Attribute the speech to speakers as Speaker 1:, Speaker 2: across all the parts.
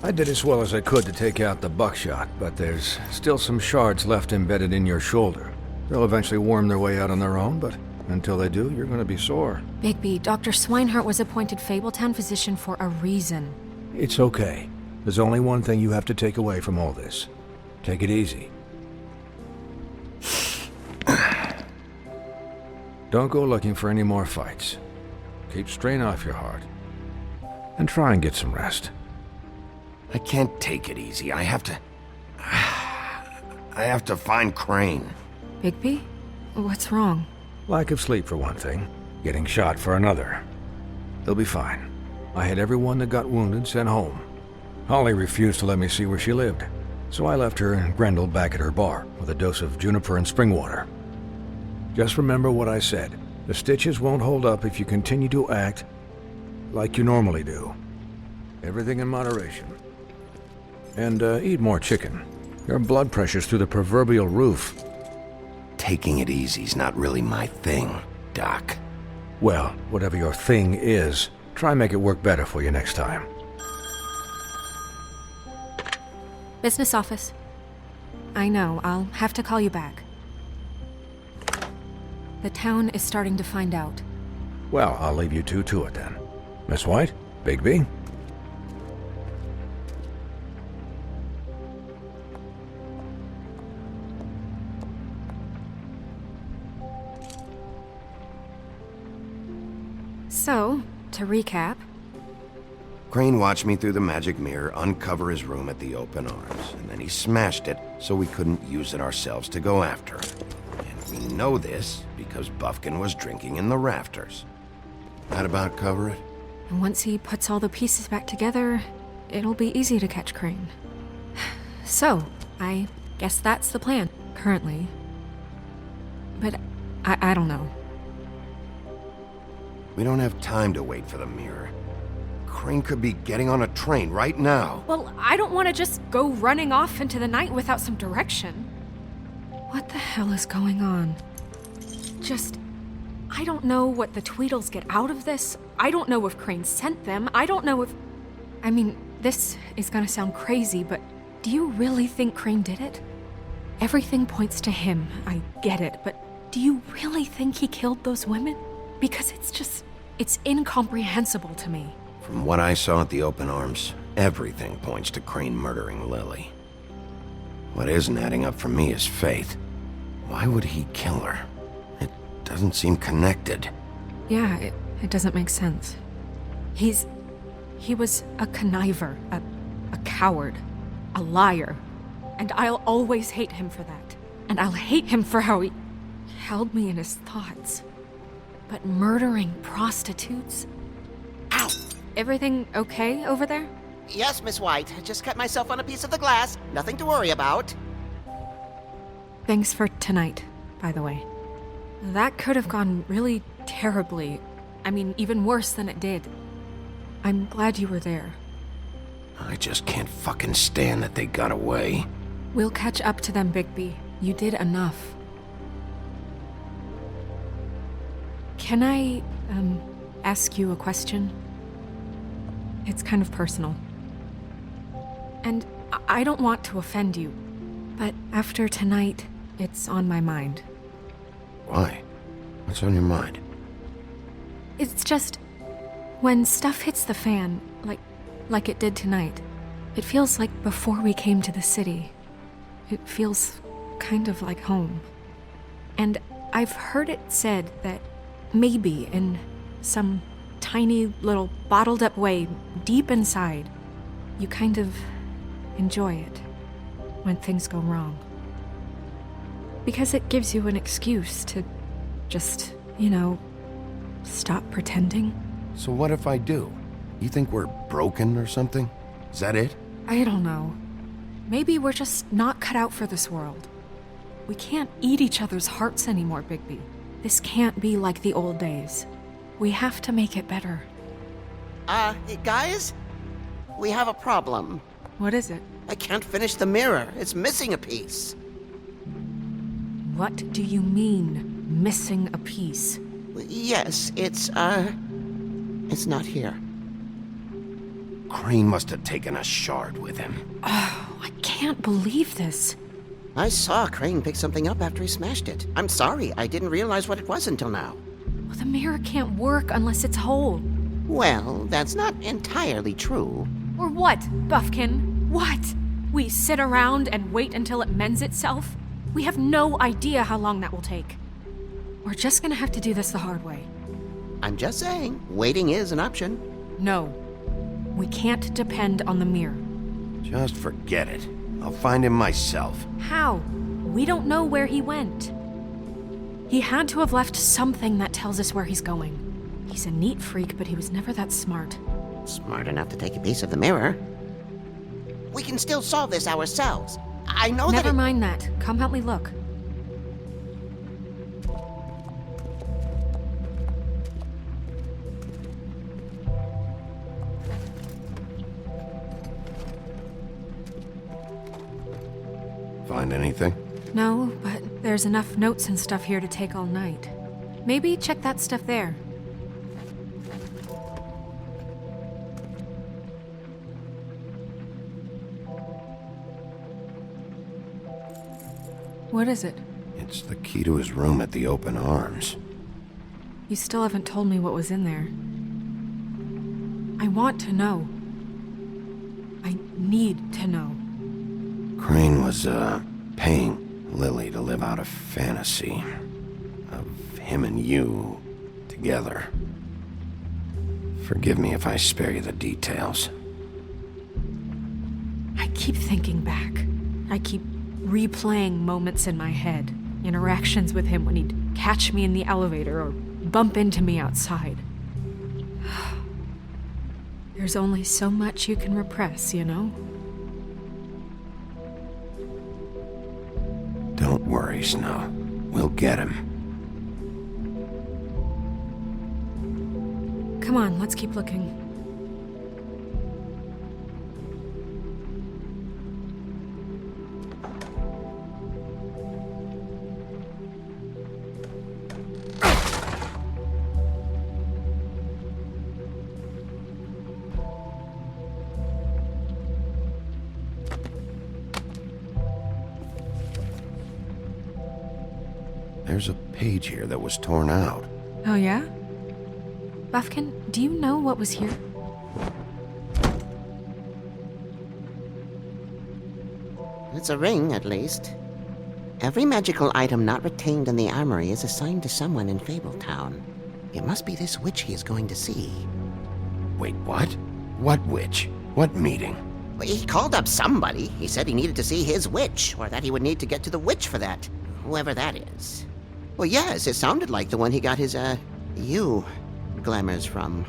Speaker 1: I did as well as I could to take out the buckshot, but there's still some shards left embedded in your shoulder. They'll eventually worm their way out on their own, but until they do, you're gonna be sore.
Speaker 2: Bigby, Dr. Swinehart was appointed Fabletown physician for a reason.
Speaker 1: It's okay. There's only one thing you have to take away from all this. Take it easy. Don't go looking for any more fights. Keep strain off your heart. And try and get some rest.
Speaker 3: I can't take it easy. I have to find Crane.
Speaker 2: Bigby? What's wrong?
Speaker 1: Lack of sleep for one thing. Getting shot for another. They'll be fine. I had everyone that got wounded sent home. Holly refused to let me see where she lived, so I left her and Grendel back at her bar with a dose of juniper and spring water. Just remember what I said. The stitches won't hold up if you continue to act like you normally do. Everything in moderation. And eat more chicken. Your blood pressure's through the proverbial roof.
Speaker 3: Taking it easy's not really my thing, Doc.
Speaker 1: Well, whatever your thing is, try and make it work better for you next time.
Speaker 2: Business office. I know, I'll have to call you back. The town is starting to find out.
Speaker 1: Well, I'll leave you two to it then. Miss White? Bigby?
Speaker 2: So, to recap,
Speaker 3: Crane watched me through the magic mirror uncover his room at the Open Arms, and then he smashed it so we couldn't use it ourselves to go after him. And we know this because Bufkin was drinking in the rafters. That about cover it?
Speaker 2: and once he puts all the pieces back together, it'll be easy to catch Crane. So, I guess that's the plan, currently. But I don't know.
Speaker 3: We don't have time to wait for the mirror. Crane could be getting on a train right now.
Speaker 2: Well, I don't want to just go running off into the night without some direction. What the hell is going on? I don't know what the Tweedles get out of this. I don't know if Crane sent them. I don't know if... I mean, this is gonna sound crazy, but do you really think Crane did it? Everything points to him, I get it, but do you really think he killed those women? Because it's incomprehensible to me.
Speaker 3: From what I saw at the Open Arms, everything points to Crane murdering Lily. What isn't adding up for me is Faith. Why would he kill her? It doesn't seem connected.
Speaker 2: Yeah, it doesn't make sense. He was a conniver, a coward, a liar. And I'll always hate him for that. And I'll hate him for how he held me in his thoughts. But murdering prostitutes? Ow! Everything okay over there?
Speaker 4: Yes, Miss White. I just cut myself on a piece of the glass. Nothing to worry about.
Speaker 2: Thanks for tonight, by the way. That could have gone really terribly. I mean, even worse than it did. I'm glad you were there.
Speaker 3: I just can't fucking stand that they got away.
Speaker 2: We'll catch up to them, Bigby. You did enough. Can I, ask you a question? It's kind of personal. And I don't want to offend you, but after tonight, it's on my mind.
Speaker 3: Why? What's on your mind?
Speaker 2: It's just, when stuff hits the fan, like it did tonight, it feels like before we came to the city. It feels kind of like home. And I've heard it said that maybe in some tiny little bottled up way deep inside, you kind of enjoy it when things go wrong. Because it gives you an excuse to just, stop pretending.
Speaker 3: So what if I do? You think we're broken or something? Is that it?
Speaker 2: I don't know. Maybe we're just not cut out for this world. We can't eat each other's hearts anymore, Bigby. This can't be like the old days. We have to make it better.
Speaker 4: Guys? We have a problem.
Speaker 2: What is it?
Speaker 4: I can't finish the mirror. It's missing a piece.
Speaker 2: What do you mean, missing a piece?
Speaker 4: Yes, it's not here.
Speaker 3: Crane must have taken a shard with him.
Speaker 2: Oh, I can't believe this.
Speaker 4: I saw Crane pick something up after he smashed it. I'm sorry, I didn't realize what it was until now.
Speaker 2: Well, the mirror can't work unless it's whole.
Speaker 4: Well, that's not entirely true.
Speaker 2: Or what, Buffkin? What? We sit around and wait until it mends itself? We have no idea how long that will take. We're just gonna have to do this the hard way.
Speaker 4: I'm just saying, waiting is an option.
Speaker 2: No. We can't depend on the mirror.
Speaker 3: Just forget it. I'll find him myself.
Speaker 2: How? We don't know where he went. He had to have left something that tells us where he's going. He's a neat freak, but he was never that smart.
Speaker 4: Smart enough to take a piece of the mirror. We can still solve this ourselves. I know that.
Speaker 2: Never mind that. Come help me look.
Speaker 3: Find anything?
Speaker 2: No, but there's enough notes and stuff here to take all night. Maybe check that stuff there. What is it?
Speaker 3: It's the key to his room at the Open Arms.
Speaker 2: You still haven't told me what was in there. I want to know. I need to know.
Speaker 3: Crane was, paying Lily to live out a fantasy of him and you together. Forgive me if I spare you the details.
Speaker 2: I keep thinking back. I keep replaying moments in my head. Interactions with him when he'd catch me in the elevator or bump into me outside. There's only so much you can repress, you know?
Speaker 3: Don't worry, Snow. We'll get him.
Speaker 2: Come on, let's keep looking.
Speaker 3: There's a page here that was torn out.
Speaker 2: Oh, yeah? Buffkin, do you know what was here?
Speaker 4: It's a ring, at least. Every magical item not retained in the armory is assigned to someone in Fabletown. It must be this witch he is going to see.
Speaker 3: Wait, what? What witch? What meeting?
Speaker 4: Well, he called up somebody. He said he needed to see his witch, or that he would need to get to the witch for that. Whoever that is. Well, yes, it sounded like the one he got his, glamours from.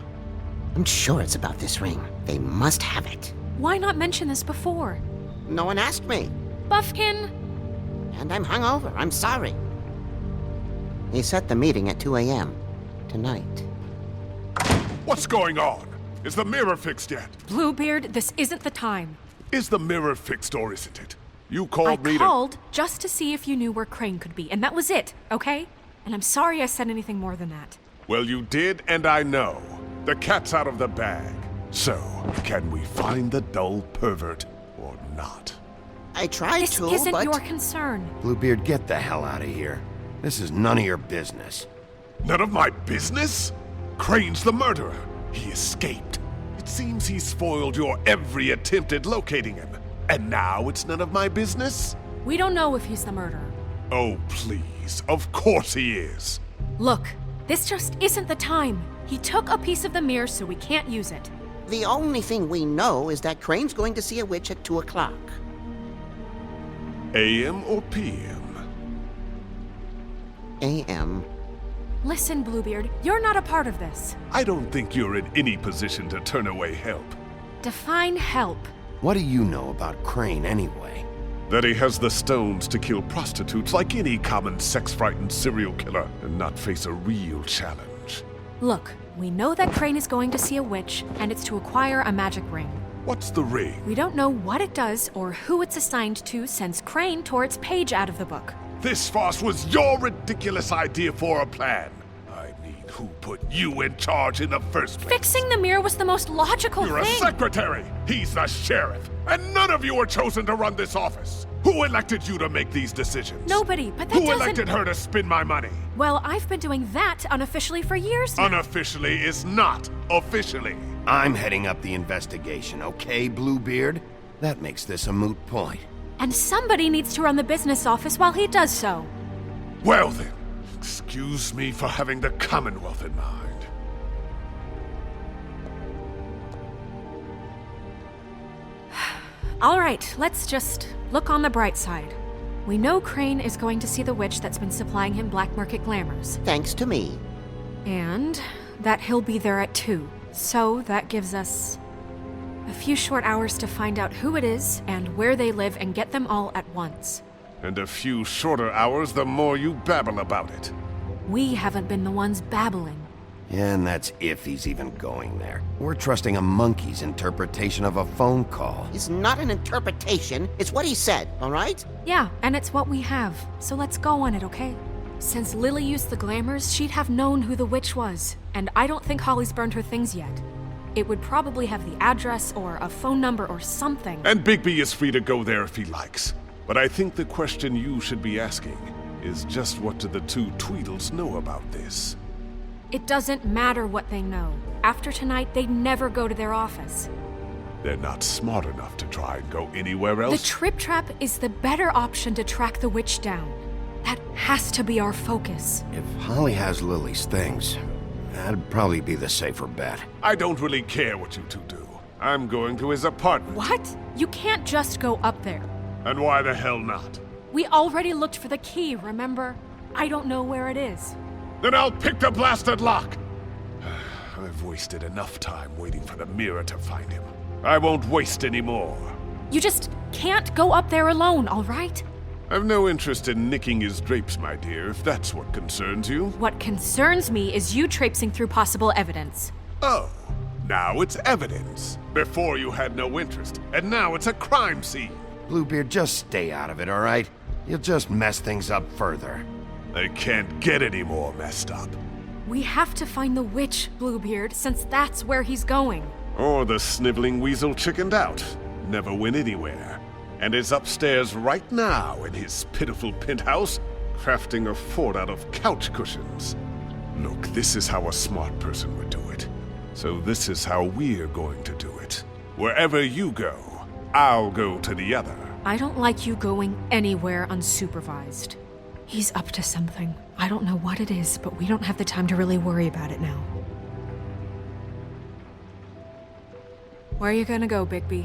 Speaker 4: I'm sure it's about this ring. They must have it.
Speaker 2: Why not mention this before?
Speaker 4: No one asked me.
Speaker 2: Buffkin!
Speaker 4: And I'm hungover. I'm sorry. He set the meeting at 2 a.m. tonight.
Speaker 5: What's going on? Is the mirror fixed yet?
Speaker 2: Bluebeard, this isn't the time.
Speaker 5: Is the mirror fixed or isn't it? You
Speaker 2: I
Speaker 5: called me to...
Speaker 2: called just to see if you knew where Crane could be, and that was it, okay? And I'm sorry I said anything more than that.
Speaker 5: Well, you did, and I know. The cat's out of the bag. So, can we find the dull pervert or not?
Speaker 4: I tried
Speaker 2: This
Speaker 4: to,
Speaker 2: isn't
Speaker 4: but...
Speaker 2: your concern.
Speaker 3: Bluebeard, get the hell out of here. This is none of your business.
Speaker 5: None of my business? Crane's the murderer. He escaped. It seems he spoiled your every attempt at locating him. And now it's none of my business?
Speaker 2: We don't know if he's the murderer.
Speaker 5: Oh, please. Of course he is.
Speaker 2: Look, this just isn't the time. He took a piece of the mirror, so we can't use it.
Speaker 4: The only thing we know is that Crane's going to see a witch at 2 o'clock.
Speaker 5: AM or PM?
Speaker 4: A.M.
Speaker 2: Listen, Bluebeard, you're not a part of this.
Speaker 5: I don't think you're in any position to turn away help.
Speaker 2: Define help.
Speaker 3: What do you know about Crane anyway?
Speaker 5: That he has the stones to kill prostitutes like any common sex-frightened serial killer and not face a real challenge.
Speaker 2: Look, we know that Crane is going to see a witch, and it's to acquire a magic ring.
Speaker 5: What's the ring?
Speaker 2: We don't know what it does or who it's assigned to since Crane tore its page out of the book.
Speaker 5: This farce was your ridiculous idea for a plan. I mean, Who put you in charge in the first place?
Speaker 2: Fixing the mirror was the most logical
Speaker 5: You're a
Speaker 2: thing.
Speaker 5: secretary! He's the sheriff! And none of you were chosen to run this office! Who elected you to make these decisions?
Speaker 2: Nobody, but that
Speaker 5: Who
Speaker 2: doesn't...
Speaker 5: elected her to spend my money?
Speaker 2: Well, I've been doing that unofficially for years now.
Speaker 5: Unofficially is not officially.
Speaker 3: I'm heading up the investigation, okay, Bluebeard? That makes this a moot point.
Speaker 2: And somebody needs to run the business office while he does so.
Speaker 5: Well then, excuse me for having the Commonwealth in mind.
Speaker 2: All right, let's just look on the bright side. We know Crane is going to see the witch that's been supplying him black market glamours.
Speaker 4: Thanks to me.
Speaker 2: And that he'll be there at 2. So that gives us a few short hours to find out who it is and where they live and get them all at once.
Speaker 5: And a few shorter hours the more you babble about it.
Speaker 2: We haven't been the ones babbling.
Speaker 3: And that's if he's even going there. We're trusting a monkey's interpretation of a phone call.
Speaker 4: It's not an interpretation, it's what he said, all right?
Speaker 2: Yeah, and it's what we have. So let's go on it, okay? Since Lily used the glamours, she'd have known who the witch was. And I don't think Holly's burned her things yet. It would probably have the address or a phone number or something.
Speaker 5: And Bigby is free to go there if he likes. But I think the question you should be asking is just what do the two Tweedles know about this?
Speaker 2: It doesn't matter what they know. After tonight, they'd never go to their office.
Speaker 5: They're not smart enough to try and go anywhere else.
Speaker 2: The Trip Trap is the better option to track the witch down. That has to be our focus.
Speaker 3: If Holly has Lily's things, that'd probably be the safer bet.
Speaker 5: I don't really care what you two do. I'm going to his apartment.
Speaker 2: What? You can't just go up there.
Speaker 5: And why the hell not?
Speaker 2: We already looked for the key, remember? I don't know where it is.
Speaker 5: Then I'll pick the blasted lock! I've wasted enough time waiting for the mirror to find him. I won't waste any more.
Speaker 2: You just can't go up there alone, all right?
Speaker 5: I've no interest in nicking his drapes, my dear, if that's what concerns you.
Speaker 2: What concerns me is you traipsing through possible evidence.
Speaker 5: Oh, now it's evidence. Before you had no interest, and now it's a crime scene.
Speaker 3: Bluebeard, just stay out of it, all right? You'll just mess things up further.
Speaker 5: I can't get any more messed up.
Speaker 2: We have to find the witch, Bluebeard, since that's where he's going.
Speaker 5: Or the sniveling weasel chickened out. Never went anywhere. And is upstairs right now in his pitiful penthouse, crafting a fort out of couch cushions. Look, this is how a smart person would do it. So this is how we're going to do it. Wherever you go, I'll go to the other.
Speaker 2: I don't like you going anywhere unsupervised. He's up to something. I don't know what it is, but we don't have the time to really worry about it now. Where are you gonna go, Bigby?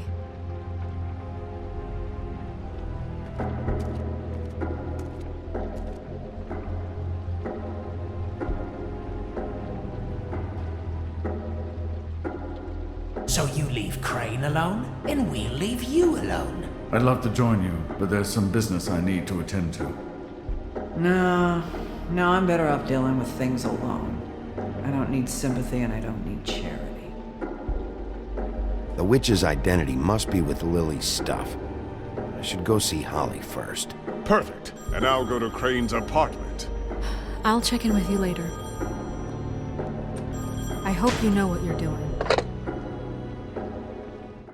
Speaker 6: So you leave Crane alone, and we'll leave you alone.
Speaker 7: I'd love to join you, but there's some business I need to attend to.
Speaker 8: No, I'm better off dealing with things alone. I don't need sympathy and I don't need charity.
Speaker 3: The witch's identity must be with Lily's stuff. I should go see Holly first.
Speaker 5: Perfect. And I'll go to Crane's apartment.
Speaker 2: I'll check in with you later. I hope you know what you're doing.